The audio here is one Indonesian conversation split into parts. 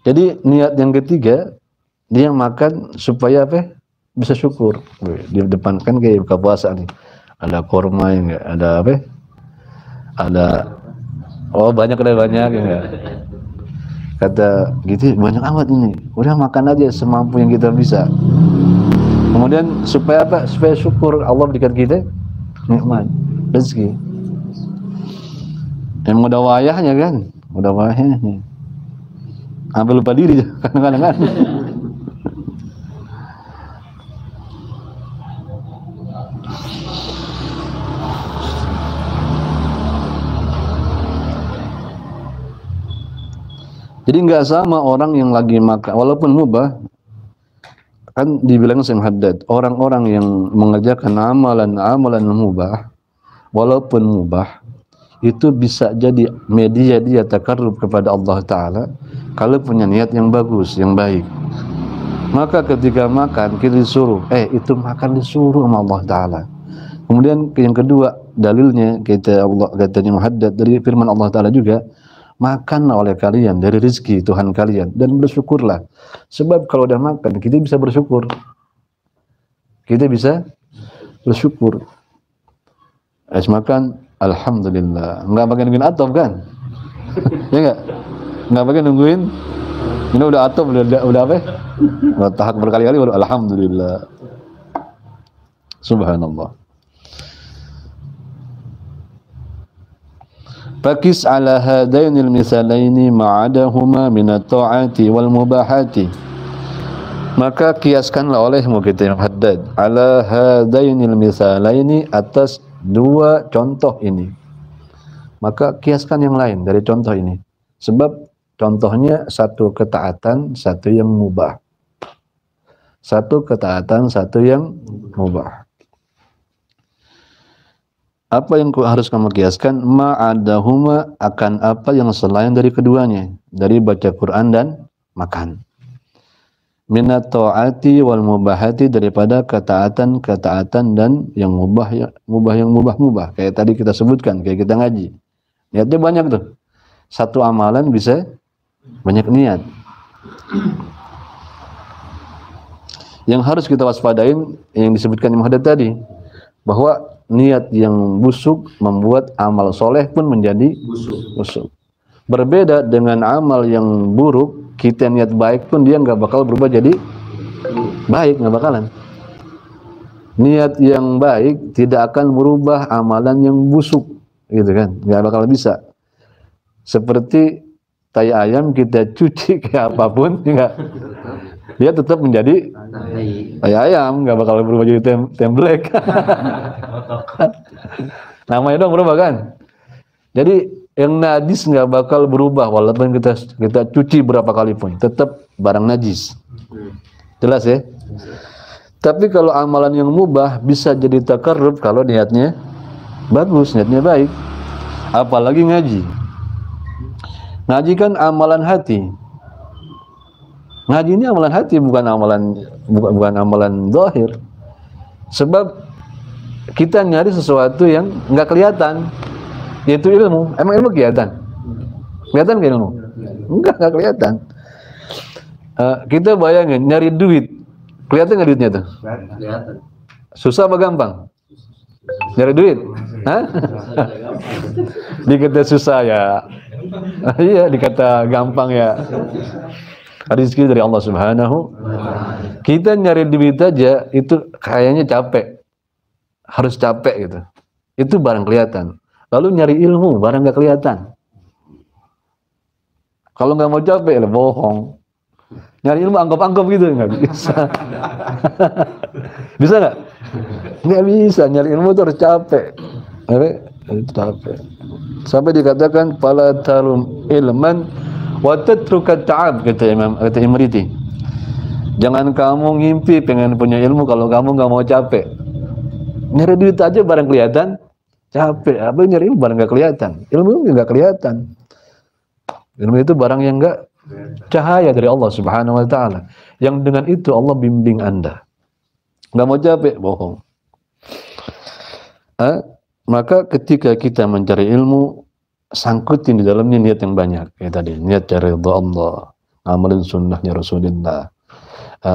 Jadi niat yang ketiga, dia makan supaya apa? Bisa syukur. Di depan kan kayak buka puasa nih. Ada korma enggak? Ada apa? Ada banyak ya enggak? Kata gitu banyak amat ini. Udah makan aja semampu yang kita bisa. Kemudian supaya apa? Supaya syukur Allah berikan kita nikmat rezeki. Yang mudah wayahnya kan, mudah wayahnya. Sampai lupa diri kadang-kadang kan. Jadi nggak sama orang yang lagi makan, walaupun mubah, kan dibilang Syekh Haddad, orang-orang yang mengerjakan amalan mubah, walaupun mubah, itu bisa jadi media dia takarrub kepada Allah Ta'ala kalau punya niat yang bagus, yang baik. Maka ketika makan, kita disuruh, itu makan disuruh sama Allah Ta'ala. Kemudian yang kedua, dalilnya, katanya Haddad, dari firman Allah Ta'ala juga, makanlah oleh kalian dari rezeki Tuhan kalian dan bersyukurlah. Sebab kalau udah makan kita bisa bersyukur. Kita bisa bersyukur. Habis makan alhamdulillah. Enggak pakai nungguin atop kan? Ya enggak? Enggak pakai nungguin. Ini udah atop udah apa? Udah tahak berkali-kali baru alhamdulillah. Subhanallah. Fakis ala hadainil misalaini ma'adahuma minat ta'ati wal mubahati. Maka kiaskanlah olehmu kita yang Haddad ala hadainil misalaini atas dua contoh ini. Maka kiaskan yang lain dari contoh ini. Sebab contohnya satu ketaatan, satu yang mubah. Satu ketaatan, satu yang mubah. Apa yang harus kamu kiaskan? Ma'adahuma akan apa yang selain dari keduanya, dari baca Quran dan makan. Minat ta'ati wal mubahati, daripada ketaatan dan yang mubah. Kayak tadi kita sebutkan, kayak kita ngaji. Niatnya banyak tuh. Satu amalan bisa banyak niat. Yang harus kita waspadain yang disebutkan Imam Haddad tadi, bahwa niat yang busuk membuat amal soleh pun menjadi busuk. Berbeda dengan amal yang buruk, kita niat baik pun dia nggak bakal berubah jadi baik, nggak bakalan. Niat yang baik tidak akan merubah amalan yang busuk, gitu kan? Nggak bakal bisa. Seperti tai ayam kita cuci kayak apapun, enggak, dia tetap menjadi tai ayam, nggak bakal berubah jadi temblek. Namanya dong berubah kan. Jadi yang najis nggak bakal berubah walaupun kita cuci berapa kali pun, tetap barang najis. Jelas ya? Tapi kalau amalan yang mubah bisa jadi takarrub kalau niatnya bagus, niatnya baik. Apalagi ngaji. Ngaji kan amalan hati. Ngaji ini amalan hati, bukan amalan zahir. Sebab kita nyari sesuatu yang nggak kelihatan, yaitu ilmu. Emang ilmu kelihatan? Kelihatan nggak ilmu? Nggak kelihatan. Kita bayangin nyari duit, kelihatan nggak duitnya tuh? Kelihatan. Susah apa gampang? Nyari duit? Hah? Dikata susah ya. Iya, dikata gampang ya. Rezeki dari Allah Subhanahu. Kita nyari duit aja itu kayaknya capek. Harus capek gitu. Itu barang kelihatan. Lalu nyari ilmu barang nggak kelihatan. Kalau nggak mau capek, bohong. Nyari ilmu anggap-anggap gitu nggak bisa. Bisa nggak? Nggak bisa. Nyari ilmu itu harus capek. Itu capek. Sampai dikatakan pala tarum ilman wa tatruka ta'ab, kata Imriti. Jangan kamu ngimpi pengen punya ilmu kalau kamu nggak mau capek. Nyari duit aja barang kelihatan capek. Apa nyari ilmu barang nggak kelihatan? Ilmu nggak kelihatan. Ilmu itu barang yang nggak cahaya dari Allah Subhanahu Wa Taala. Yang dengan itu Allah bimbing Anda. Nggak mau capek, bohong. Maka ketika kita mencari ilmu, sangkutin di dalamnya niat yang banyak. Kayak tadi, niat cari ridha Allah, ngamalin sunnahnya Rasulullah,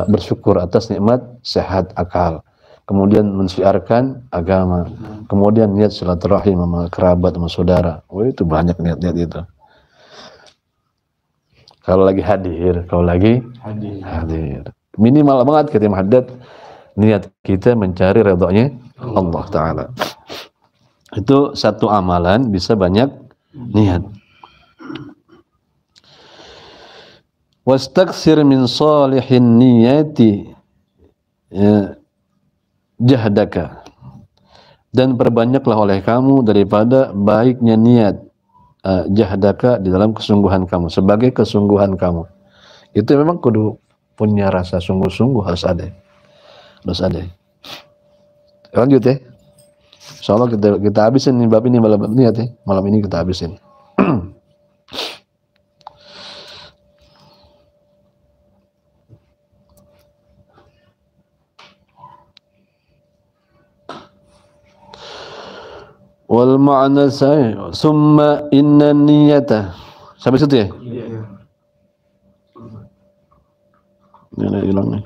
bersyukur atas nikmat sehat akal, kemudian mensiarkan agama, kemudian niat silaturahim sama kerabat sama saudara. Oh, itu banyak niat-niat itu. Kalau lagi hadir, hadir. Minimal banget kata Imam Haddad, niat kita mencari redhonya Allah Ta'ala. Itu satu amalan bisa banyak niat. Wastaksir min salihin niyati jahdaka, dan perbanyaklah oleh kamu daripada baiknya niat jahdaka di dalam kesungguhan kamu, sebagai kesungguhan kamu. Itu memang kudu punya rasa sungguh-sungguh, harus ada. Lanjut ya. Insyaallah kita habisin nih bab ini, malam niat ya. Malam ini kita habisin. Wal ma'na summa inna niyata. Sampai situ ya? Iya. Ini hilang nih.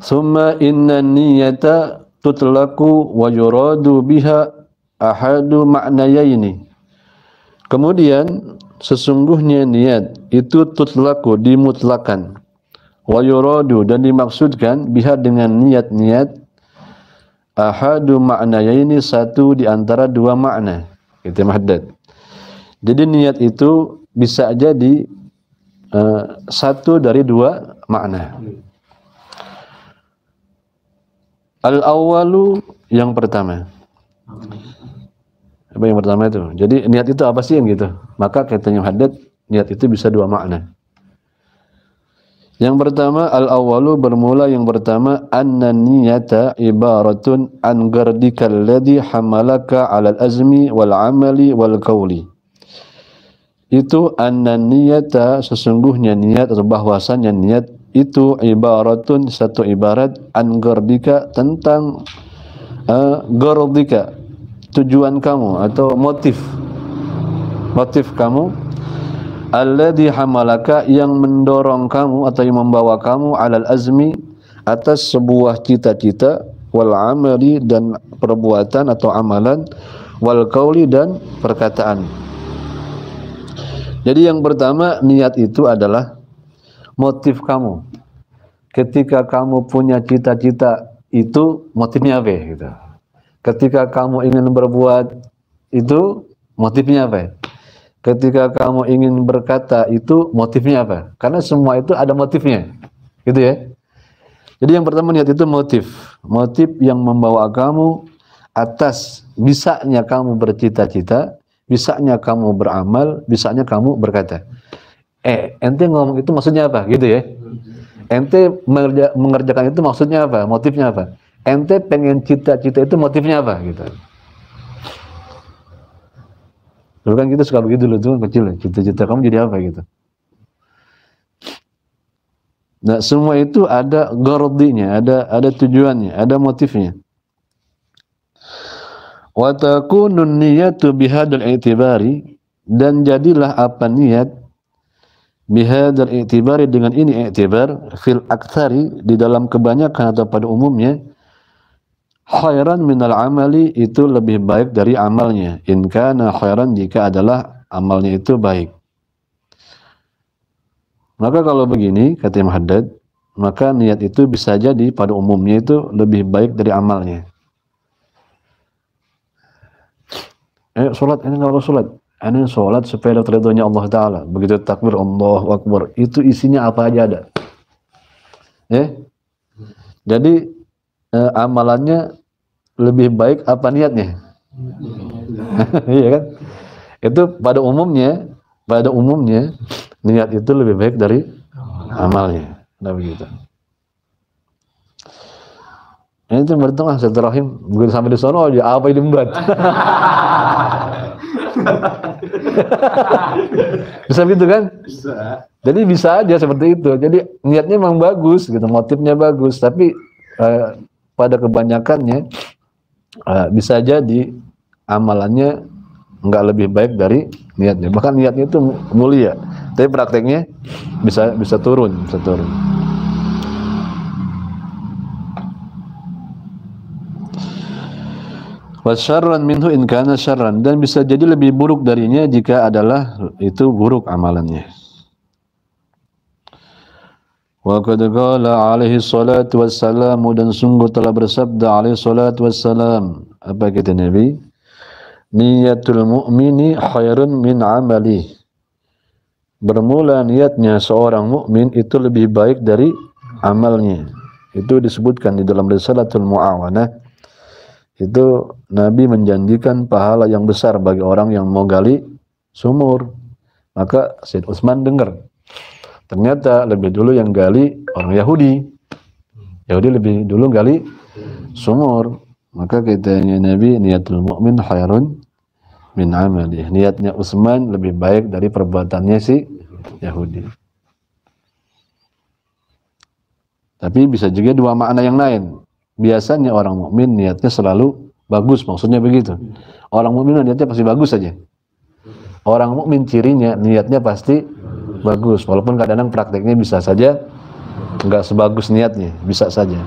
Summa inna niyata tutlaku wa yuradu biha ahadu ma'nayaini. Kemudian sesungguhnya niat itu tutlaku, dimutlakan, wa yuradu, dan dimaksudkan biha dengan niat-niat ahadu ma'nayaini, satu di antara dua makna. Itu Haddad. Jadi niat itu bisa jadi satu dari dua makna. Al-awwalu, yang pertama. Apa yang pertama itu? Jadi niat itu apa sih yang gitu? Maka katanya Haddad, niat itu bisa dua makna. Yang pertama, al-awwalu, bermula yang pertama, anna niyata ibaratun an gardika alladhi hamalaka 'ala al-azmi wal 'amali wal qawli. Itu anna niyata, sesungguhnya niat atau bahwasannya niat itu ibaratun, satu ibarat, an gardika, tentang gardika, tujuan kamu atau motif kamu, alladhi hamalaka, yang mendorong kamu atau yang membawa kamu, alal azmi, atas sebuah cita-cita, wal amali, dan perbuatan atau amalan, wal qauli, dan perkataan. Jadi yang pertama, niat itu adalah motif kamu. Ketika kamu punya cita-cita itu, motifnya apa gitu. Ketika kamu ingin berbuat itu, motifnya apa? Ketika kamu ingin berkata itu, motifnya apa? Karena semua itu ada motifnya, gitu ya. Jadi yang pertama, niat itu motif yang membawa kamu atas bisanya kamu bercita-cita, bisanya kamu beramal, bisanya kamu berkata. Ente ngomong itu maksudnya apa, gitu ya? Ente mengerjakan itu maksudnya apa? Motifnya apa? Ente pengen cita-cita itu motifnya apa, gitu. Dulu kan kita suka begitu loh, tuh kecil, cita-cita kamu jadi apa gitu. Nah, semua itu ada gardinya, ada tujuannya, ada motifnya. Wa takunun niyatu bihadzal i'tibari, dan jadilah apa niat bihadzal i'tibari, dengan ini i'tibar, fil aktsari, di dalam kebanyakan atau pada umumnya, khairan minal amali, itu lebih baik dari amalnya, in kana khairan, jika adalah amalnya itu baik. Maka kalau begini kata Imam Haddad, maka niat itu bisa jadi pada umumnya itu lebih baik dari amalnya. Sholat, ini kalau sholat, ini sholat supaya dapat ridhonya Allah Ta'ala. Begitu takbir Allahu Akbar, itu isinya apa aja ada. Jadi amalannya lebih baik apa niatnya? Iya kan? Itu pada umumnya niat itu lebih baik dari amalnya. Nah begitu. Ini itu bertengah silaturahim, begitu sampai di sono aja apa ini membuat. Bisa gitu kan? Bisa. Jadi bisa aja seperti itu. Jadi niatnya memang bagus gitu, motifnya bagus, tapi pada kebanyakannya bisa jadi amalannya nggak lebih baik dari niatnya. Bahkan niatnya itu mulia, tapi prakteknya bisa turun. Wasyarran minhu in kana syarran, dan bisa jadi lebih buruk darinya jika adalah itu buruk amalannya. Wa qad qala alaihi salatu wassalam, dan sungguh telah bersabda alaihi salatu wassalam, apa kata Nabi? Niyatul mu'mini khairun min amali. Bermula niatnya seorang mukmin itu lebih baik dari amalnya. Itu disebutkan di dalam Risalatul Mu'awanah. Itu Nabi menjanjikan pahala yang besar bagi orang yang mau gali sumur. Maka Said Utsman dengar, ternyata lebih dulu yang gali orang Yahudi lebih dulu gali sumur. Maka katanya Nabi, niatul mu'min khairun min amali. Niatnya Utsman lebih baik dari perbuatannya si Yahudi. Tapi bisa juga dua makna yang lain. Biasanya orang mukmin niatnya selalu bagus, maksudnya begitu. Orang mukmin niatnya pasti bagus saja. Orang mukmin cirinya niatnya pasti bagus, walaupun kadang-kadang prakteknya bisa saja nggak sebagus niatnya, bisa saja.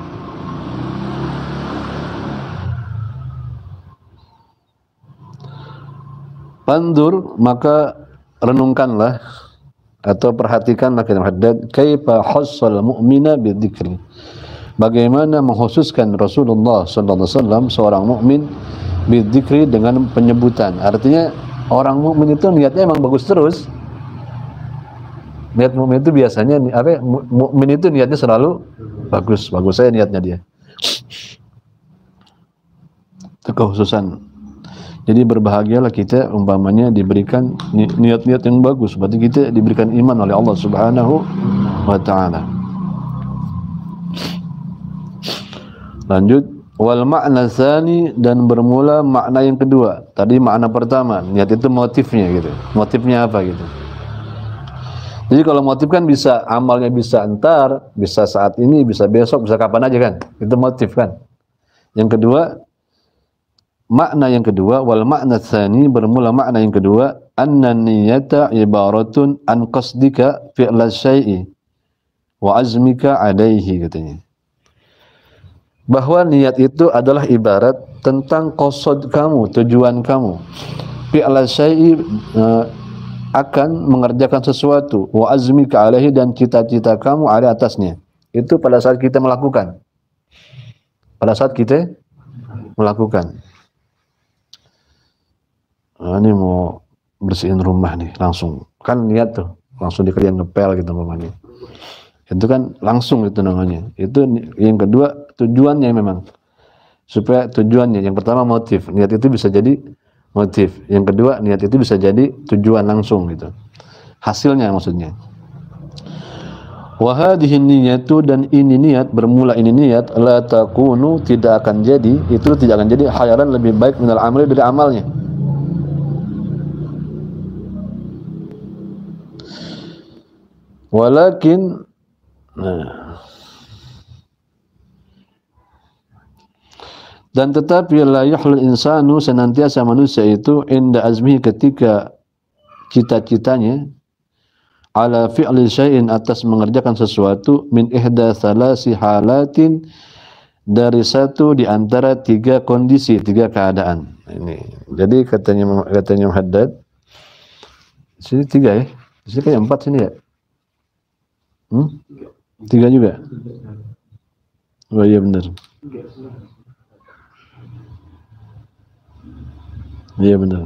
Pandur, maka renungkanlah atau perhatikanlah kata Haddad, kaifa hassal mu'mina bidzikri. Bagaimana mengkhususkan Rasulullah sallallahu alaihi wasallam seorang mukmin bidzikri dengan penyebutan. Artinya orang mukmin itu niatnya emang bagus terus. Niat mukmin itu biasanya mukmin itu niatnya selalu bagus saya niatnya dia. Itu kekhususan. Jadi berbahagialah kita umpamanya diberikan niat-niat yang bagus, berarti kita diberikan iman oleh Allah Subhanahu wa taala. Lanjut, wal makna tsani, dan bermula makna yang kedua. Tadi makna pertama, niat itu motifnya gitu. Motifnya apa gitu. Jadi kalau motif kan bisa amalnya bisa entar, bisa saat ini, bisa besok, bisa kapan aja kan. Itu motif kan. Yang kedua, makna yang kedua, wal makna tsani, bermula makna yang kedua, anna niyata ibaratun an qasdika fi'la syai'i wa azmika alaihi katanya. Bahwa niat itu adalah ibarat tentang qasad kamu, tujuan kamu. Fi'la syai'i, akan mengerjakan sesuatu, wa azmika alaihi, dan cita-cita kamu ada atasnya. Itu pada saat kita melakukan. Pada saat kita melakukan. Nah, ini mau bersihin rumah nih, langsung. Kan niat tuh, langsung dikerjain ngepel gitu namanya. Itu kan langsung itu namanya. Itu yang kedua, tujuannya memang. Supaya tujuannya, yang pertama motif. Niat itu bisa jadi motif. Yang kedua, niat itu bisa jadi tujuan langsung gitu. Hasilnya maksudnya. Wa hadhihi niyatu, dan ini niat, bermula ini niat, la takunu, tidak akan jadi, itu tidak akan jadi khairan, lebih baik minal amali, dari amalnya. Walakin dan tetapi la yahlul insanu, senantiasa manusia itu inda azmihi, ketika cita-citanya, ala fi'li syai'in, atas mengerjakan sesuatu, min ihda thalasi halatin, dari satu di antara tiga kondisi, tiga keadaan. Ini. Jadi katanya Haddad, sini tiga ya. Di sini kayak 4 sini ya. Tiga juga. Oh iya benar. Iya benar.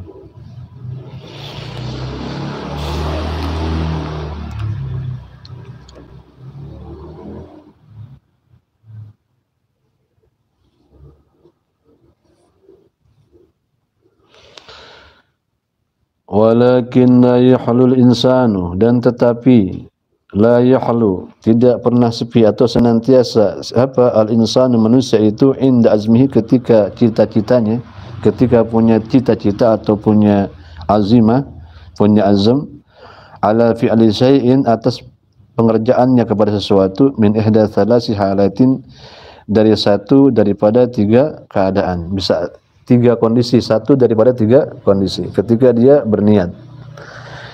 Walakin la yahlul insanu, dan tetapi la yahlu, tidak pernah sepi atau senantiasa al insanu, manusia itu, inda azmihi, ketika cita-citanya, ketika punya cita-cita atau punya azimah, punya azam, ala fi'li syai'in, atas pengerjaannya kepada sesuatu, min ihda thalasi halatin, dari satu daripada tiga keadaan. Bisa tiga kondisi, satu daripada tiga kondisi ketika dia berniat.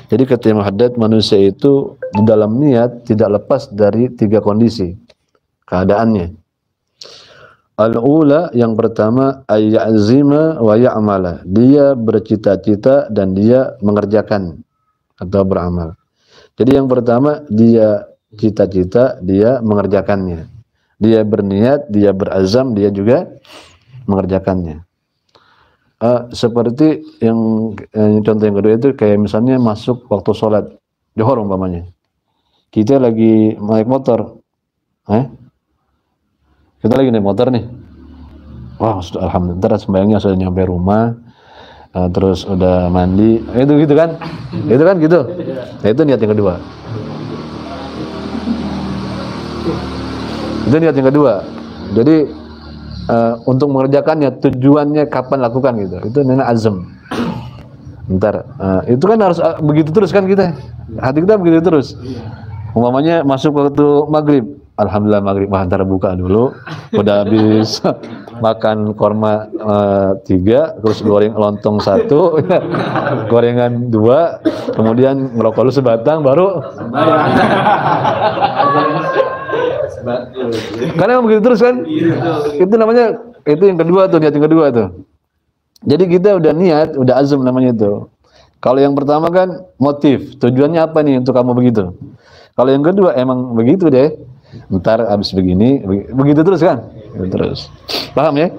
Jadi kata Imam Haddad, manusia itu dalam niat tidak lepas dari tiga kondisi keadaannya. Al-ula, yang pertama, ayya'zima wa ya'mala. Dia bercita-cita dan dia mengerjakan atau beramal. Jadi yang pertama, dia cita-cita, dia mengerjakannya. Dia berniat, dia berazam, dia juga mengerjakannya. Seperti yang contoh yang kedua itu kayak misalnya masuk waktu sholat Zuhur umpamanya. Kita lagi naik motor. Kita lagi naik motor nih. Wah, alhamdulillah sembayangnya sudah nyampe rumah. Terus udah mandi. Itu gitu kan? Itu kan gitu. Nah, itu niat yang kedua. Itu niat yang kedua. Jadi untuk mengerjakannya, tujuannya kapan lakukan gitu. Itu namanya azam. Bentar, itu kan harus begitu terus kan kita. Hati kita begitu terus. Umpamanya masuk waktu maghrib, alhamdulillah maghrib, ntar buka dulu. Udah habis makan korma 3, terus goreng lontong 1, gorengan 2, kemudian ngerokok lu sebatang, baru. Karena emang begitu terus kan? Itu namanya, itu yang kedua tuh, niat yang kedua tuh. Jadi kita udah niat, udah azam namanya itu. Kalau yang pertama kan motif, tujuannya apa nih untuk kamu begitu. Kalau yang kedua emang begitu deh. Ntar abis begini, begitu terus kan? Begitu terus. Paham ya?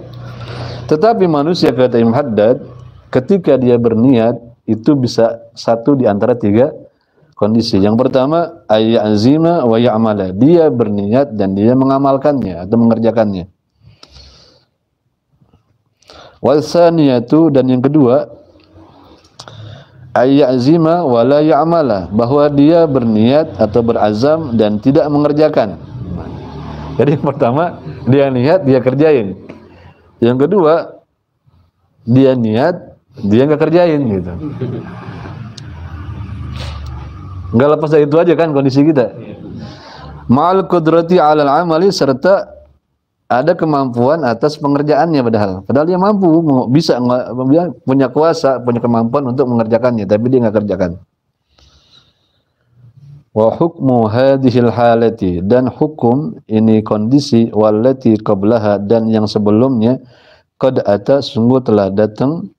Tetapi manusia, kata Imam Haddad, ketika dia berniat itu bisa satu di antara tiga kondisi. Yang pertama, ayya'zima wa ya'mala. Dia berniat dan dia mengamalkannya atau mengerjakannya. Wal tsaniyatu, dan yang kedua, ayya'zima wa la ya'mala, bahwa dia berniat atau berazam dan tidak mengerjakan. Jadi yang pertama, dia niat, dia kerjain. Yang kedua, dia niat, dia nggak kerjain gitu. Nggak lepas dari itu aja kan kondisi kita. Ma'al qudrati 'alal 'amali, serta ada kemampuan atas pengerjaannya, padahal dia mampu, bisa, punya kuasa, punya kemampuan untuk mengerjakannya, tapi dia nggak kerjakan. Wa hukmu hadhil halati, dan hukum ini kondisi, wallati qablaha, dan yang sebelumnya, qad ata, sungguh telah datang,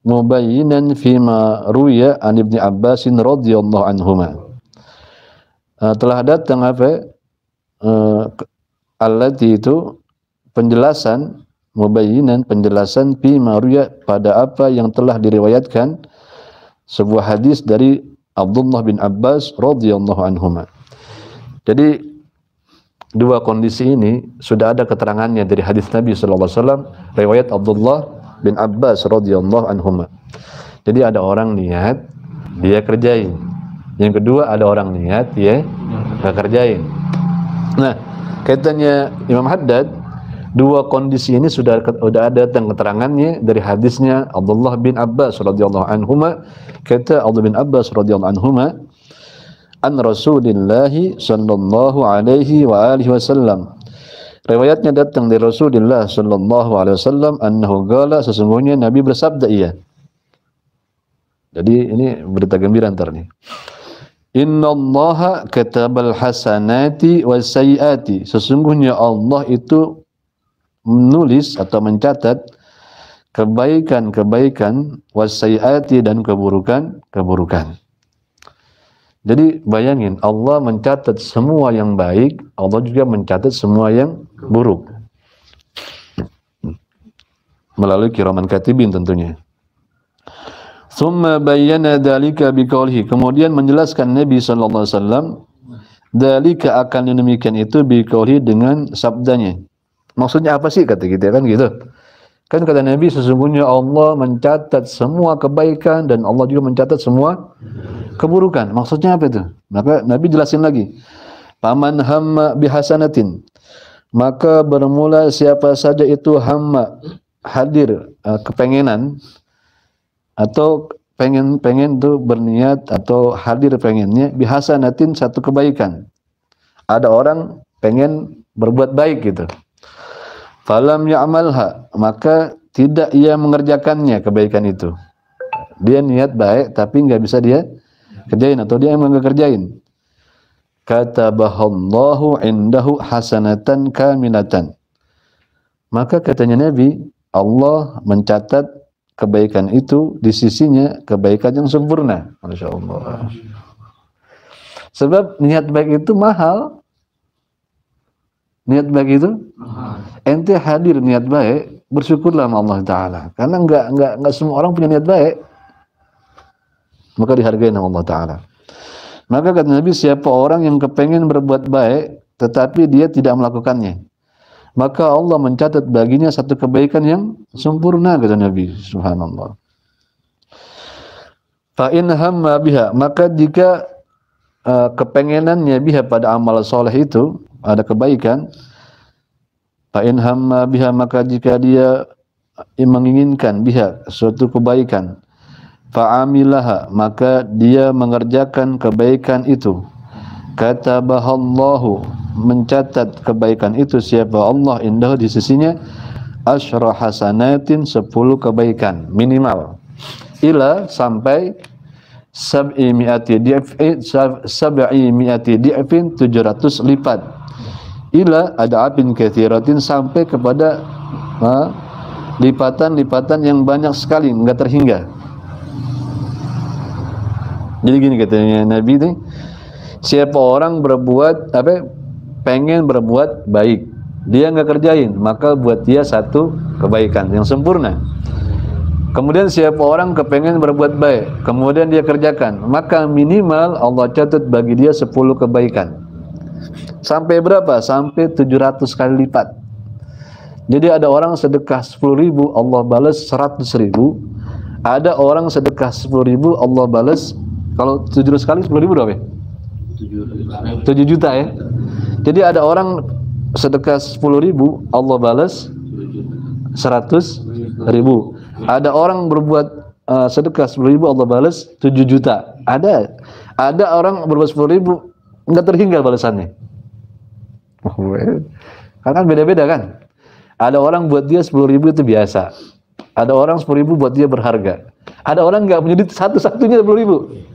mubayyinan fima ruya an Ibnu Abbas radhiyallahu anhuma. Telah datang apa? Allati itu penjelasan, mubayyinan penjelasan, fima ruya pada apa yang telah diriwayatkan, sebuah hadis dari Abdullah bin Abbas radhiyallahu anhuma. Jadi dua kondisi ini sudah ada keterangannya dari hadis Nabi sallallahu alaihi wasallam, riwayat Abdullah bin Abbas radhiyallahu anhuma. Jadi ada orang niat, dia kerjain. Yang kedua, ada orang niat, dia nggak kerjain. Nah, kaitannya Imam Haddad, dua kondisi ini sudah ada keterangannya dari hadisnya Abdullah bin Abbas radhiyallahu anhuma. Kata Abdullah bin Abbas radhiyallahu anhuma, an Rasulillah sallallahu alaihi wa alihi wasallam. Riwayatnya datang dari Rasulullah sallallahu alaihi wasallam, annahu qala, sesungguhnya Nabi bersabda, iya. Jadi ini berita gembira ntar nih. Innallaha katabal hasanati was sayyiati, sesungguhnya Allah itu menulis atau mencatat kebaikan-kebaikan, was sayyiati, dan keburukan-keburukan. Jadi bayangin, Allah mencatat semua yang baik, Allah juga mencatat semua yang buruk. Melalui kiraman katibin tentunya. Tsumma bayyana dzalika biqaulihi, kemudian menjelaskan Nabi sallallahu alaihi wasallam dzalika, akan demikian itu, biqaulihi, dengan sabdanya. Maksudnya apa sih, kata kita kan gitu. Kan kata Nabi, sesungguhnya Allah mencatat semua kebaikan dan Allah juga mencatat semua keburukan. Maksudnya apa itu? Maka Nabi jelasin lagi. Paman hamma bihasanatin, maka bermula siapa saja itu hamma, hadir, kepengenan, atau pengen tuh berniat atau hadir pengennya, bihasanatin, satu kebaikan. Ada orang pengen berbuat baik gitu. Falam ya'malha, maka tidak ia mengerjakannya kebaikan itu. Dia niat baik tapi nggak bisa dia kerjain atau dia emang nggak kerjain. Katabahallahu indahu hasanatan kamilatan. Maka katanya Nabi, Allah mencatat kebaikan itu di sisinya kebaikan yang sempurna. Masya Allah. Sebab niat baik itu mahal. Niat baik itu ente hadir niat baik, bersyukurlah sama Allah Ta'ala. Karena enggak semua orang punya niat baik. Maka dihargai sama Allah Ta'ala. Maka kata Nabi, siapa orang yang kepengen berbuat baik tetapi dia tidak melakukannya, maka Allah mencatat baginya satu kebaikan yang sempurna, kata Nabi. Subhanallah. Fa in hamma biha, maka jika kepengenannya biha pada amal soleh itu ada kebaikan, fa in hamma biha, maka jika dia menginginkan biha suatu kebaikan, fa amilaha, maka dia mengerjakan kebaikan itu, katabahallahu, mencatat kebaikan itu siapa Allah indah di sisinya asyra hasanatin, 10 kebaikan minimal, ila sampai sab'i mi'ati di'fin 700 lipat, ila ada apin katsiratin, sampai kepada lipatan-lipatan yang banyak sekali, enggak terhingga. Jadi gini katanya Nabi ini, siapa orang berbuat pengen berbuat baik, dia nggak kerjain, maka buat dia satu kebaikan yang sempurna. Kemudian siapa orang kepengen berbuat baik, kemudian dia kerjakan, maka minimal Allah catat bagi dia 10 kebaikan. Sampai berapa? Sampai 700 kali lipat. Jadi ada orang sedekah 10.000, Allah balas 100.000. Ada orang sedekah 10.000, Allah balas, kalau 700 kali 10.000 berapa? 7 juta ya. Jadi ada orang sedekah 10.000, Allah balas 100.000. Ada orang berbuat sedekah 10.000, Allah balas 7 juta. Ada orang berbuat 10.000 enggak terhingga balasannya. Karena kan beda-beda kan. Ada orang buat dia 10.000 itu biasa. Ada orang 10.000 buat dia berharga. Ada orang enggak punya duit satu-satunya 10.000.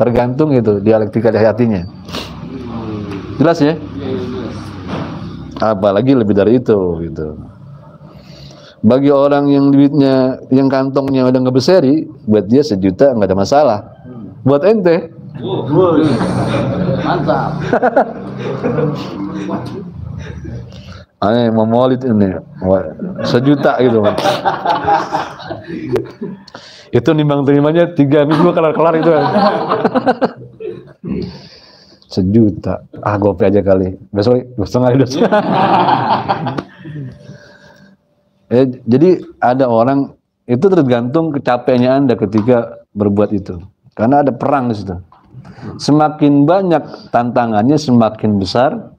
Tergantung itu dialektika di hatinya. Jelas ya? Apalagi lebih dari itu gitu. Bagi orang yang duitnya, yang kantongnya udah nggak berseri, buat dia 1 juta nggak ada masalah. Buat ente, mantap. aneh mau maulid ini, 1 juta gitu. Itu nimbang terimanya 3 minggu kelar-kelar itu. 1 juta, gope aja kali. Besok 2,5. Jadi ada orang itu tergantung kecapeannya Anda ketika berbuat itu. Karena ada perang di situ. Semakin banyak tantangannya, semakin besar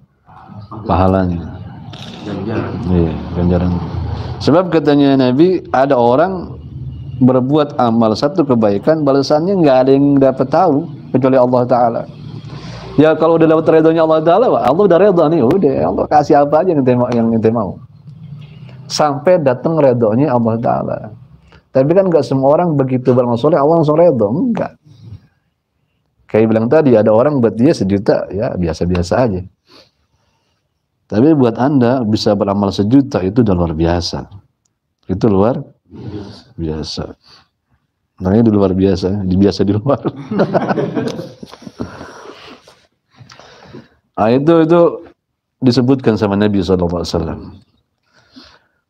pahalanya. Iya, ganjaran. Sebab katanya Nabi, ada orang berbuat amal satu kebaikan, balasannya nggak ada yang dapat tahu kecuali Allah Ta'ala. Ya kalau udah dapat ridhonya Allah Ta'ala, Allah udah ridho nih, udah Allah kasih apa aja yang ente mau. Sampai datang ridhonya Allah Ta'ala. Tapi kan nggak semua orang begitu beramal soleh Allah langsung ridho, enggak. Kayak bilang tadi, ada orang buat dia 1 juta, ya biasa-biasa aja. Tapi buat Anda bisa beramal 1 juta itu udah luar biasa. Itu luar biasa. Namanya di luar biasa, biasa di luar. Nah, itu disebutkan sama Nabi SAW.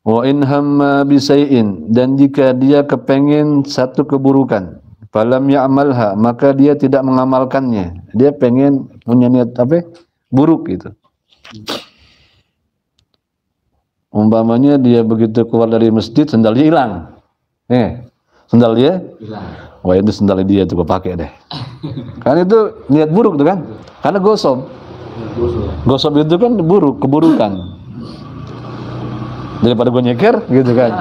Wa in hamma bisai'in, dan jika dia kepengen satu keburukan, falam ya'malha, maka dia tidak mengamalkannya. Dia pengen punya niat buruk gitu. Umpamanya dia begitu keluar dari masjid, sandalnya hilang. Sandal dia hilang. Wah, itu sandal dia tuh gue pakai deh. Kan itu niat buruk tuh kan? Karena gosok. Gosok itu kan buruk, keburukan. Daripada gue nyeker gitu kan.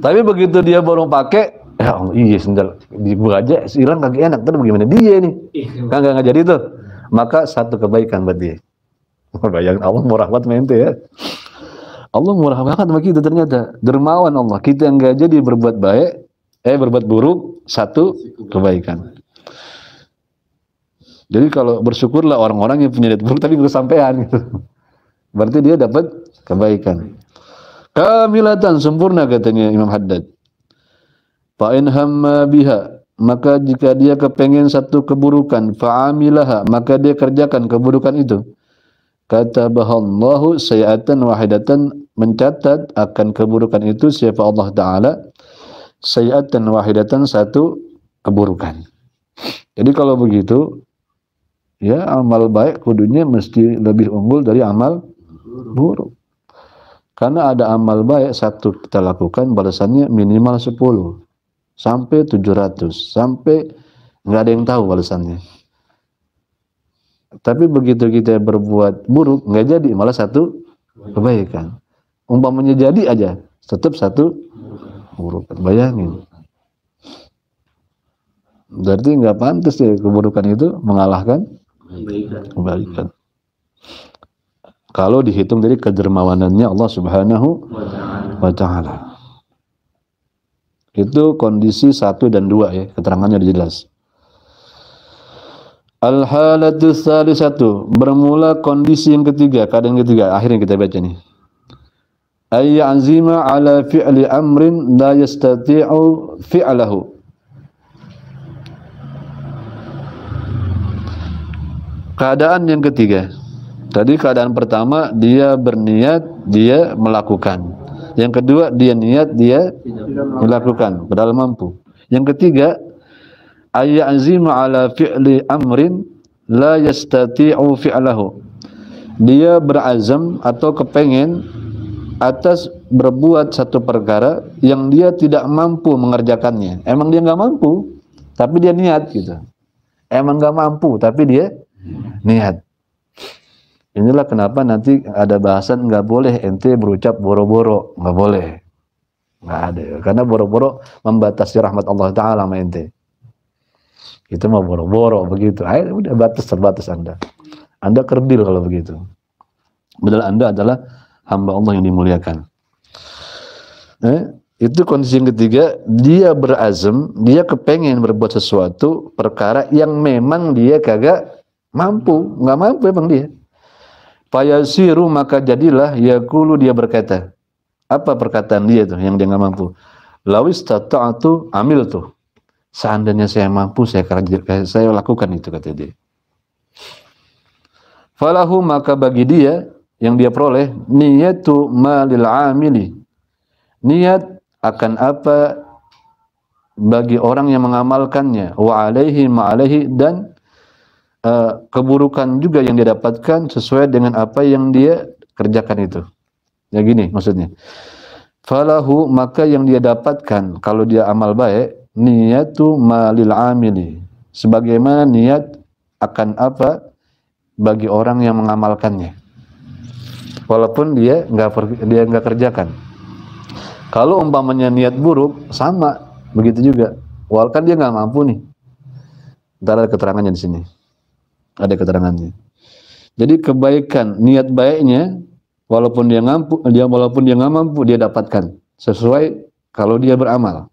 Tapi begitu dia baru pakai, ya Allah, iya sendal di gua aja hilang kagak enak, terus bagaimana dia nih? Kagak jadi tuh. Maka satu kebaikan buat dia. Bayangin Allah mau rahmat mente ya. Allah murah banget sama kita ternyata. Dermawan Allah. Kita nggak jadi berbuat baik, berbuat buruk, satu kebaikan. Jadi kalau bersyukurlah orang-orang yang punya niat buruk tapi kesampaian gitu. Berarti dia dapat kebaikan. Kamilatan, sempurna katanya Imam Haddad. Fa in hamma biha, maka jika dia kepengen satu keburukan, fa'amilaha, maka dia kerjakan keburukan itu. Katabahallahu sayi'atan wahidatan, mencatat akan keburukan itu siapa Allah Ta'ala, sayi'atan wahidatan, satu keburukan. Jadi kalau begitu, ya amal baik kudunya mesti lebih unggul dari amal buruk. Karena ada amal baik satu kita lakukan balasannya minimal 10 sampai 700 sampai nggak ada yang tahu balasannya. Tapi begitu kita berbuat buruk nggak jadi, malah satu kebaikan. Umpamanya jadi aja tetap satu keburukan. Bayangin. Berarti nggak pantas ya keburukan itu mengalahkan kebaikan. Kalau dihitung dari kedermawanannya Allah Subhanahu wa Ta'ala. Itu kondisi 1 dan 2 ya, keterangannya jelas. Al-halatu tsalisatu, bermula kondisi yang ketiga, keadaan ketiga, akhirnya kita baca nih. Ayyazima ala fi'li amrin la yastati'u fi'lahu. Keadaan yang ketiga. Tadi keadaan pertama dia berniat, dia melakukan. Yang kedua dia niat, dia melakukan, padahal mampu. Yang ketiga, ayyazima ala fi'li amrin la yastati'u fi'lahu. Dia berazam atau kepengen atas berbuat satu perkara yang dia tidak mampu mengerjakannya. Emang dia nggak mampu, tapi dia niat gitu. Emang nggak mampu, tapi dia niat. Inilah kenapa nanti ada bahasan nggak boleh ente berucap boro-boro, nggak boleh, nggak ada, karena boro-boro membatasi rahmat Allah Taala sama ente. Itu mah boro-boro begitu, ayo udah terbatas Anda kerdil kalau begitu. Padahal Anda adalah hamba Allah yang dimuliakan. Itu kondisi yang ketiga, dia berazam, dia kepengen berbuat sesuatu perkara yang memang dia kagak mampu, nggak mampu emang dia. Fayasiru, maka jadilah yaqulu, dia berkata. Apa perkataan dia tuh yang dia nggak mampu? Lawis tata'atu amil tuh. Seandainya saya mampu, saya lakukan itu, kata dia. Falahu, maka bagi dia yang dia peroleh niyatu malil amili. Niat akan apa bagi orang yang mengamalkannya, wa alaihi ma alaihi, dan keburukan juga yang dia dapatkan sesuai dengan apa yang dia kerjakan itu. Ya gini maksudnya. Falahu, maka yang dia dapatkan kalau dia amal baik, niyatu malil amili, sebagaimana niat akan apa bagi orang yang mengamalkannya. Walaupun dia nggak kerjakan. Kalau umpamanya niat buruk, sama begitu juga. Walaupun dia nggak mampu nih. Ntar ada keterangannya di sini. Ada keterangannya. Jadi kebaikan, niat baiknya, walaupun dia nggak mampu, dia dapatkan sesuai kalau dia beramal.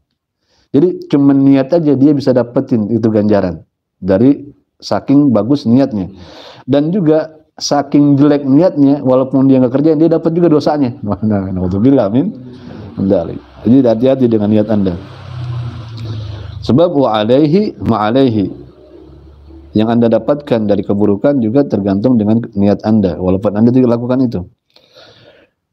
Jadi cuma niat aja dia bisa dapetin itu ganjaran dari saking bagus niatnya. Dan juga saking jelek niatnya, walaupun dia nggak kerja, dia dapat juga dosanya. Na'udzubillah min dzalik. Jadi hati-hati dengan niat Anda. Sebab wa alaihi ma alaihi, yang Anda dapatkan dari keburukan juga tergantung dengan niat Anda, walaupun Anda tidak lakukan itu.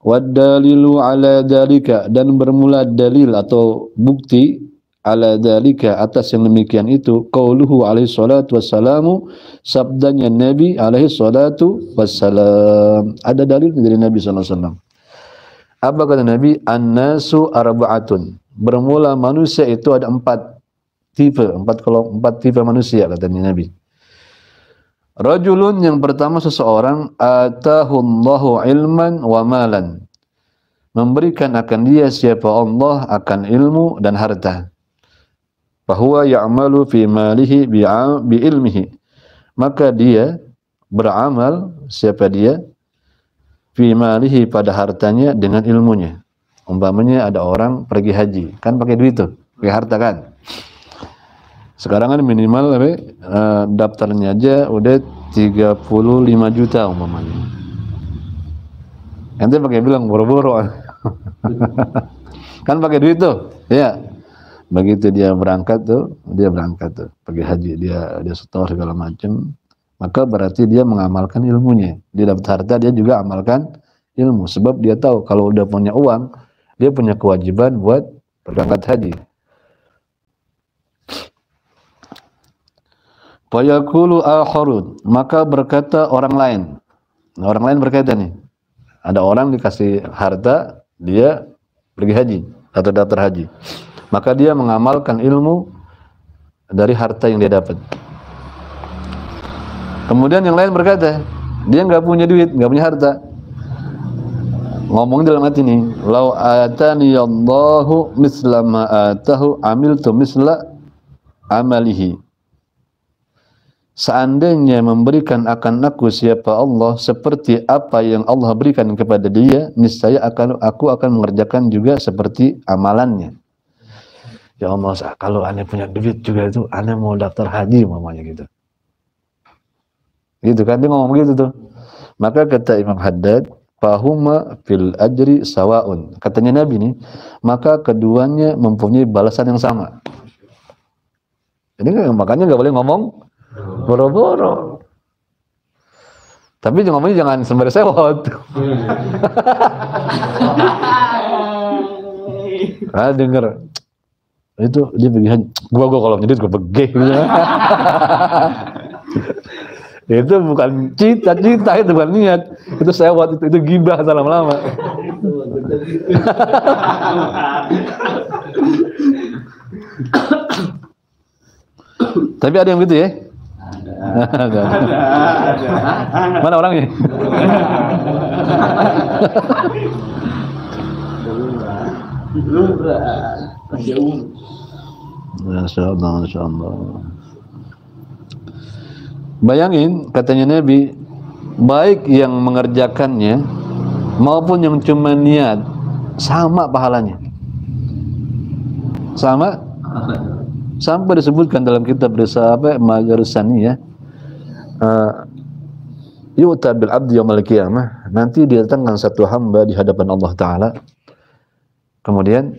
Wadalilu ala dalika, dan bermula dalil atau bukti ala dalika, atas yang demikian itu, qauluhu alaihi salatu wassalamu, sabdanya Nabi alaihi salatu wassalam. Ada dalil dari Nabi sallallahu alaihi wasallam. Apa kata Nabi? An-nasu arba'atun. Bermula manusia itu ada 4 tipe manusia, katanya Nabi. Rajulun, yang pertama seseorang, atahullahu ilman wa malan, memberikan akan dia siapa Allah akan ilmu dan harta. Bahwa ya'malu fi malihi bi ilmihi, maka dia beramal, siapa dia, fi malihi pada hartanya dengan ilmunya. Umpamanya ada orang pergi haji, kan pakai duit tuh, pakai harta kan. Sekarang kan minimal daftarnya aja udah 35 juta umpamanya. Ente pakai bilang boro-boro. Kan pakai duit tuh, ya. Begitu dia berangkat tuh pergi haji, dia setor segala macam, maka berarti dia mengamalkan ilmunya. Dia dapat harta, dia juga amalkan ilmu, sebab dia tahu kalau udah punya uang, dia punya kewajiban buat berangkat haji. Fayaqulu akharun, maka berkata orang lain. Nah, orang lain berkata nih, ada orang dikasih harta, dia pergi haji atau daftar haji. Maka dia mengamalkan ilmu dari harta yang dia dapat. Kemudian yang lain berkata, dia nggak punya duit, nggak punya harta. Ngomong dalam hati nih, lau atani Allahu misla ma atahu amiltu misla amalihi. Seandainya memberikan akan aku siapa Allah seperti apa yang Allah berikan kepada dia, niscaya aku akan mengerjakan juga seperti amalannya. Ya Allah, kalau aneh punya duit juga itu, aneh mau daftar haji mamanya gitu. Gitu kan, dia ngomong gitu tuh. Maka kata Imam Haddad, fahuma fil ajri sawaun. Katanya Nabi nih, maka keduanya mempunyai balasan yang sama. Jadi makanya nggak boleh ngomong boro-boro. Tapi ngomongnya jangan sembari sewot. Denger. Itu dia begini, gua kalau nyedit gua begeh gitu. Itu bukan cita-cita, itu bukan niat, itu sewot, itu gibah lama-lama. Tapi ada yang gitu ya? Ada. Mana orangnya? Masya Allah. Bayangin, katanya Nabi, baik yang mengerjakannya maupun yang cuma niat, sama pahalanya. Sama. Sampai disebutkan dalam kitab Majarus Saniyah, yu'ta bil abdi yaumil qiyamah, nanti didatangkan satu hamba di hadapan Allah Ta'ala. Kemudian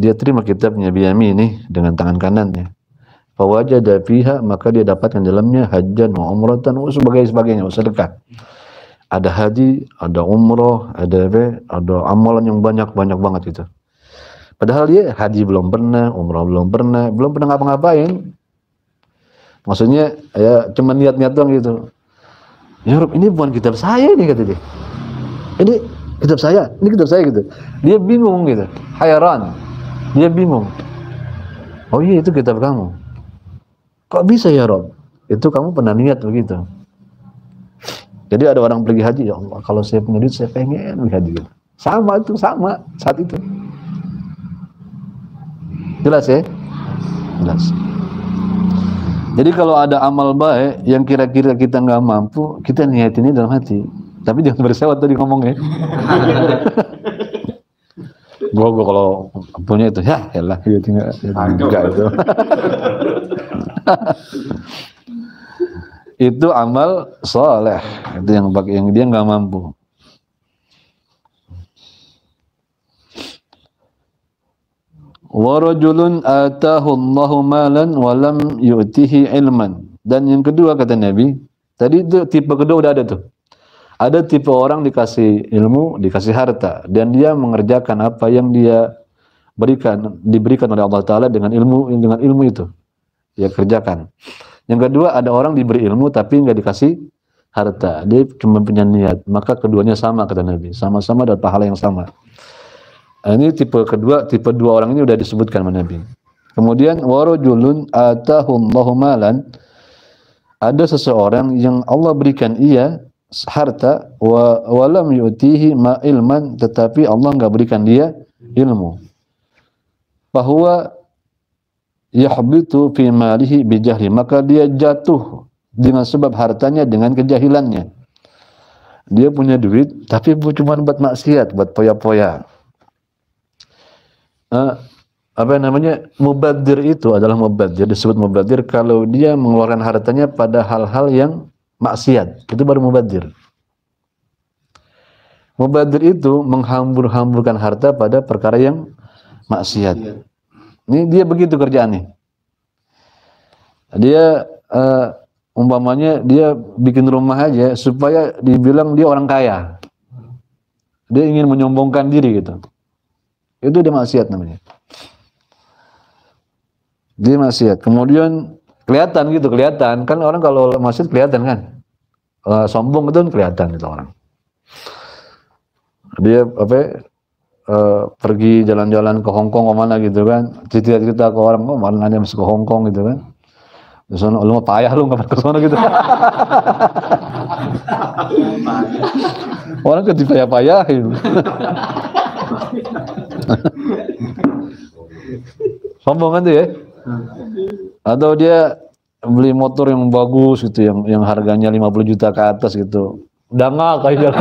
dia terima kitabnya biyamini dengan tangan kanannya. Fawajada fiha, maka dia dapatkan dalamnya hajjan wa umratan wa sebagainya, sedekah. Ada haji, ada umroh, ada amalan yang banyak banget gitu. Padahal dia haji belum pernah, umroh belum pernah ngapa-ngapain. Maksudnya ya cuma niat-niat doang gitu. Ya Rob, ini bukan kitab saya nih, kata dia. Ini kitab saya gitu. Dia bingung gitu, hayran. Dia bingung. Oh iya, itu kitab kamu. Kok bisa ya Rob? Itu kamu pernah niat begitu. Jadi ada orang pergi haji, ya Allah, kalau saya punya duit saya pengen pergi haji gitu. Sama saat itu. Jelas ya? Jelas. Jadi kalau ada amal baik yang kira-kira kita nggak mampu, kita niatinnya dalam hati. Tapi jangan bersewat tadi ngomongnya. Gua kalau punya itu, ya elah, gitu enggak itu. Itu amal soleh, itu yang dia nggak mampu. Wa rajulun atahu Allahu malan wa lam yu'tihi ilman. Dan yang kedua kata Nabi, tadi itu tipe kedua udah ada tuh. Ada tipe orang dikasih ilmu, dikasih harta, dan dia mengerjakan apa yang dia diberikan oleh Allah Ta'ala dengan ilmu itu. Dia kerjakan. Yang kedua, ada orang diberi ilmu tapi nggak dikasih harta. Dia cuma punya niat. Maka keduanya sama kata Nabi. Sama-sama dapat pahala yang sama. Ini tipe dua orang ini udah disebutkan oleh Nabi. Kemudian warajulun atahu Allahu malan, ada seseorang yang Allah berikan ia harta wa lam yu'tihi ma ilman, tetapi Allah enggak berikan dia ilmu. Bahwa yahbitu fi malihi bijahli, maka dia jatuh dengan sebab hartanya dengan kejahilannya. dia punya duit tapi cuma buat maksiat, buat poya-poya. Apa namanya, mubadir itu adalah mubadir, disebut mubadir kalau dia mengeluarkan hartanya pada hal-hal yang maksiat, itu baru mubadir. Mubadir itu menghambur-hamburkan harta pada perkara yang maksiat. Ini dia begitu kerjaannya. Dia umpamanya dia bikin rumah aja supaya dibilang dia orang kaya. Dia ingin menyombongkan diri gitu. Itu dia maksiat namanya. Dia maksiat. Kemudian kelihatan gitu, kelihatan kan orang kalau maksiat kelihatan kan. Sombong itu kan kelihatan itu orang. Dia pergi jalan-jalan ke Hongkong ke mana gitu kan. Cerita-cerita ke orang, oh mana dia masuk ke Hongkong gitu kan. Di sana lu mah payah lu enggak ke sana gitu. Orang kan dipayah-payah gitu. Sombong kan tuh ya. Atau dia beli motor yang bagus gitu, yang harganya 50 juta ke atas gitu. Dangak kayak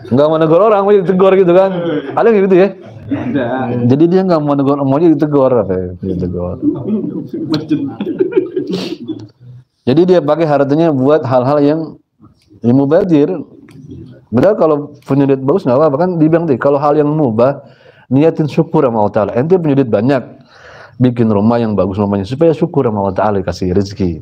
nggak mau negor orang, mau ditegur gitu kan. Ada yang gitu ya? Ada. Jadi dia nggak mau negor, mau ditegur apa ya? Ditegur. Jadi dia pakai hartanya buat hal-hal yang mubadir. Padahal kalau punya duit bagus nggak apa-apa kan, dibilang tadi kalau hal yang mubah niatin syukur sama Allah Ta'ala. Ente punya duit banyak, bikin rumah yang bagus rumahnya supaya syukur sama Allah Ta'ala kasih rezeki.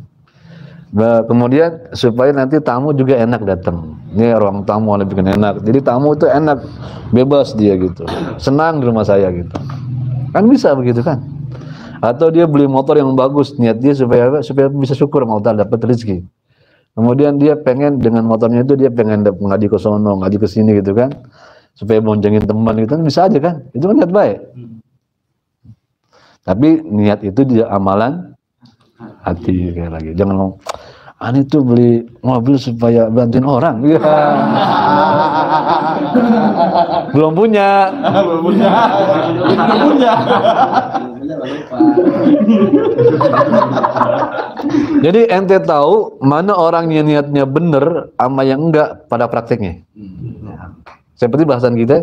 Nah, kemudian supaya nanti tamu juga enak datang. Ini ruang tamu ada bikin enak. Jadi tamu itu enak, bebas dia gitu. Senang di rumah saya gitu. Kan bisa begitu kan? Atau dia beli motor yang bagus, niat dia supaya bisa syukur sama Allah Ta'ala dapat rezeki. Kemudian dia pengen dengan motornya itu dia pengen ngaji ke sono, ngaji ke sini gitu kan. Supaya boncengin teman gitu kan bisa aja kan? Itu kan niat baik. Tapi niat itu dia amalan hati kayak lagi. Jangan ngomong, "Ani tuh beli mobil supaya bantuin orang." Ya. Belum punya. Belum punya. Belum punya. Jadi ente tahu mana orang yang niatnya bener sama yang enggak pada prakteknya. Seperti bahasan kita,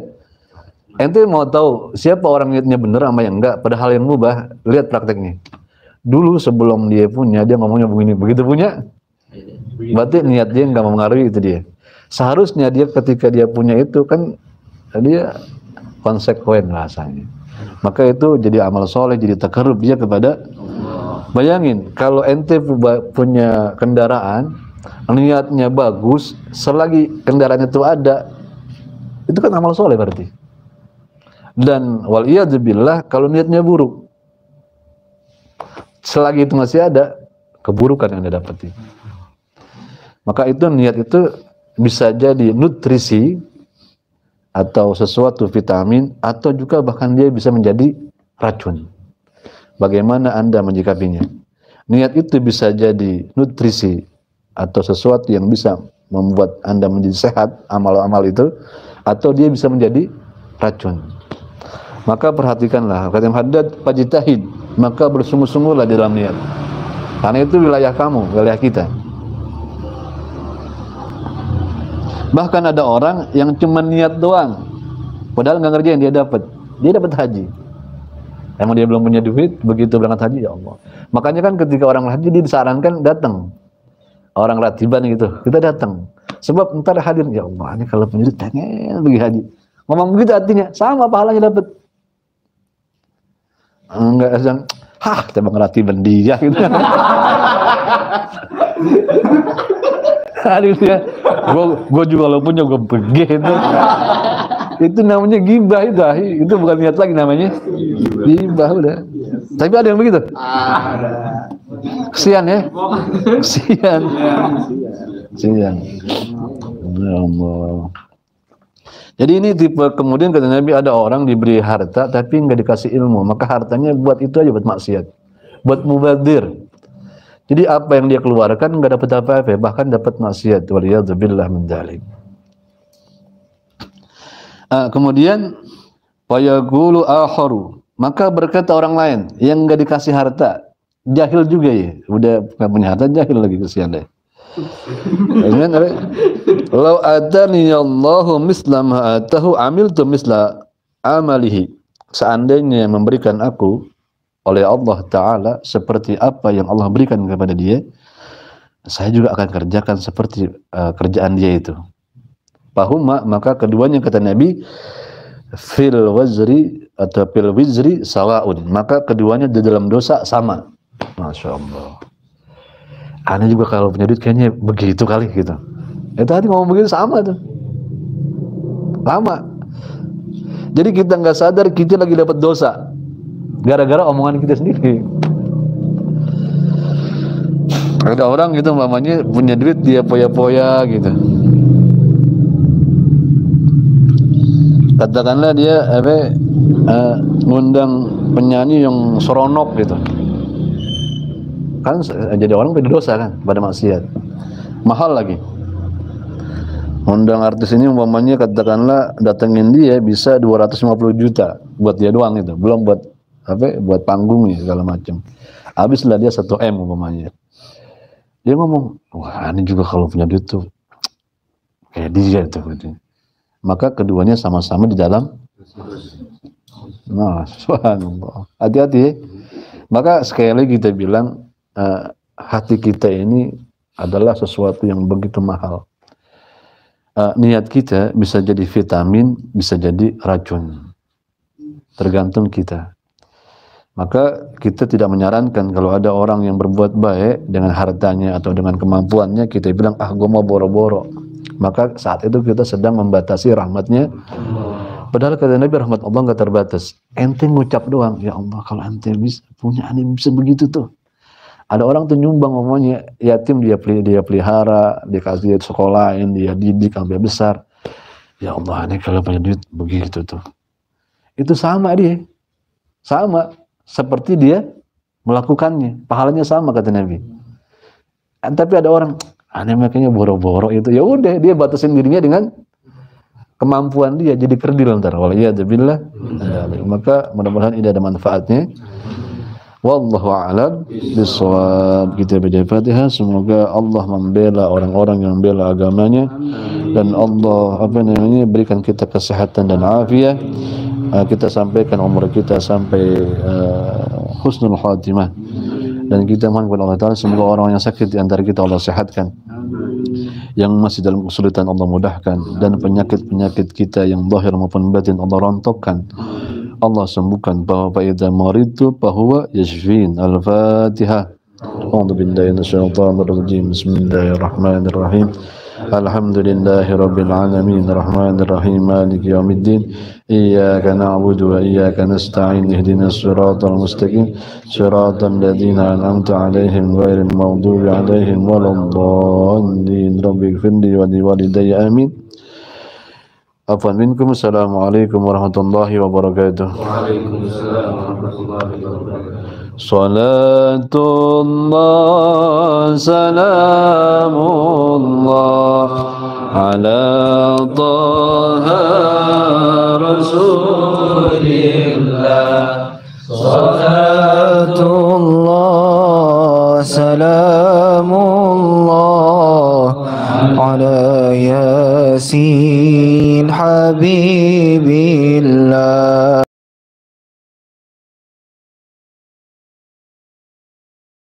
ente mau tahu siapa orang niatnya bener sama yang enggak pada hal yang mubah, lihat prakteknya. Dulu sebelum dia punya, dia ngomongnya begini, begitu punya, berarti niat dia enggak mempengaruhi itu dia. Seharusnya dia ketika dia punya itu kan dia konsekuen rasanya. Maka itu jadi amal soleh, jadi takarrub dia kepada Allah. Bayangin kalau ente punya kendaraan, niatnya bagus, selagi kendaraan itu ada, itu kan amal soleh berarti. Dan waliyadzubillah kalau niatnya buruk, selagi itu masih ada, keburukan yang dia dapati. Maka itu niat itu bisa jadi nutrisi atau sesuatu vitamin, atau juga bahkan dia bisa menjadi racun. Bagaimana Anda menyikapinya? Niat itu bisa jadi nutrisi atau sesuatu yang bisa membuat Anda menjadi sehat, amal-amal itu, atau dia bisa menjadi racun. Maka perhatikanlah, kata Imam Haddad, fajtahid, maka bersungguh-sungguhlah di dalam niat. Karena itu wilayah kamu, wilayah kita. Bahkan ada orang yang cuma niat doang, padahal nggak ngerjain, dia dapat haji. Emang dia belum punya duit, begitu berangkat haji, ya Allah. Makanya kan ketika orang haji dia disarankan datang, orang ratiban gitu, kita datang. Sebab ntar hadir, ya Allah, ini kalau punya duit pengen pergi haji. Ngomong begitu artinya sama pahalanya dapat. Enggak sedang, kita bang ratiban dia gitu. Aduh ya, gue juga kalau punya gue pergi itu namanya gibah itu bukan niat lagi namanya gibah udah. Tapi ada yang begitu. Kesian ya, kesian. Ya Allah. Jadi ini tipe, kemudian kata Nabi ada orang diberi harta tapi nggak dikasih ilmu, maka hartanya buat itu aja, buat maksiat, buat mubadir. Jadi apa yang dia keluarkan nggak dapat apa-apa, bahkan dapat maksiat. Waliyadzubillah min dzalik. Kemudian fayaqulu akharu, maka berkata orang lain yang nggak dikasih harta, jahil juga ya, udah nggak punya harta, jahil lagi, kesian deh. Lau atani Allahu misla ma atahu amiltu misla amalihi. Seandainya memberikan aku oleh Allah Ta'ala seperti apa yang Allah berikan kepada dia, saya juga akan kerjakan seperti kerjaan dia itu. Fahuma, maka keduanya, kata Nabi, fil wazri atau fil wizri sawaun, maka keduanya di dalam dosa sama. Masya Allah. Aneh juga kalau punya duit kayaknya begitu kali gitu. Tadi ngomong begitu sama tuh. Lama. Jadi kita nggak sadar kita lagi dapat dosa gara-gara omongan kita sendiri. Ada orang gitu mamanya punya duit, dia poya-poya gitu. Katakanlah dia ngundang penyanyi yang seronok gitu. Kan jadi orang pada dosa kan, pada maksiat. Mahal lagi. Undang artis ini umpamanya katakanlah datengin dia bisa 250 juta buat dia doang itu, belum buat buat panggungnya segala macam. Habislah dia 1 M umpamanya. Dia ngomong, wah ini juga kalau punya duit tuh kayak dia tuh gitu. Maka keduanya sama-sama di dalam. Nah, subhanallah. Hati-hati ya. Maka sekali lagi kita bilang, hati kita ini adalah sesuatu yang begitu mahal. Niat kita bisa jadi vitamin, bisa jadi racun, tergantung kita. Maka kita tidak menyarankan kalau ada orang yang berbuat baik dengan hartanya atau dengan kemampuannya, kita bilang, gue mau boro-boro. Maka saat itu kita sedang membatasi rahmatnya. Padahal kata Nabi, rahmat Allah nggak terbatas. Ente ngucap doang, ya Allah kalau ente bisa punya aneh bisa begitu tuh. Ada orang tuh nyumbang ngomongnya, yatim dia pelihara, dikasih sekolahin, dia didik sampai besar. Ya Allah, ini kalau punya duit begitu tuh. Itu sama dia. Sama seperti dia melakukannya. Pahalanya sama kata Nabi. Tapi ada orang, aneh makanya boro-boro itu. Ya udah, dia batasin dirinya dengan kemampuan dia, jadi kerdil ntar. Waliyadzubillah. Maka mudah-mudahan ini ada manfaatnya. Wallahu a'lam bishawab. Kita baca Fatihah, semoga Allah membela orang-orang yang membela agamanya, dan Allah berikan kita kesehatan dan afiat. Kita sampaikan umur kita sampai husnul khatimah, dan kita mohon kepada Allah Ta'ala semoga orang yang sakit di antara kita Allah sehatkan, yang masih dalam kesulitan Allah mudahkan, dan penyakit-penyakit kita yang zahir maupun batin Allah rontokkan, Allah sembuhkan. Bahwa idza maritu fahuwa yashfin. Al-Fatihah. A'udzu billahi minasyaitonir rajim. Bismillahirrahmanirrahim. Alhamdulillahi rabbil alamin. Arrahmanir rahim. Maliki yaumiddin. Iyyaka na'budu wa iyyaka nasta'in. Ihdinas siratal mustaqim. Siratal ladzina an'amta 'alaihim ghairil maghdubi 'alaihim waladdallin. Rabbighfirli wa liwalidayya amin. Afwan minkum. Assalamualaikum warahmatullahi wabarakatuh. Waalaikumsalam warahmatullahi wabarakatuh. Salatullah salamullah ala taha rasulillah. Salatullah salamullah ala yasin habibillah.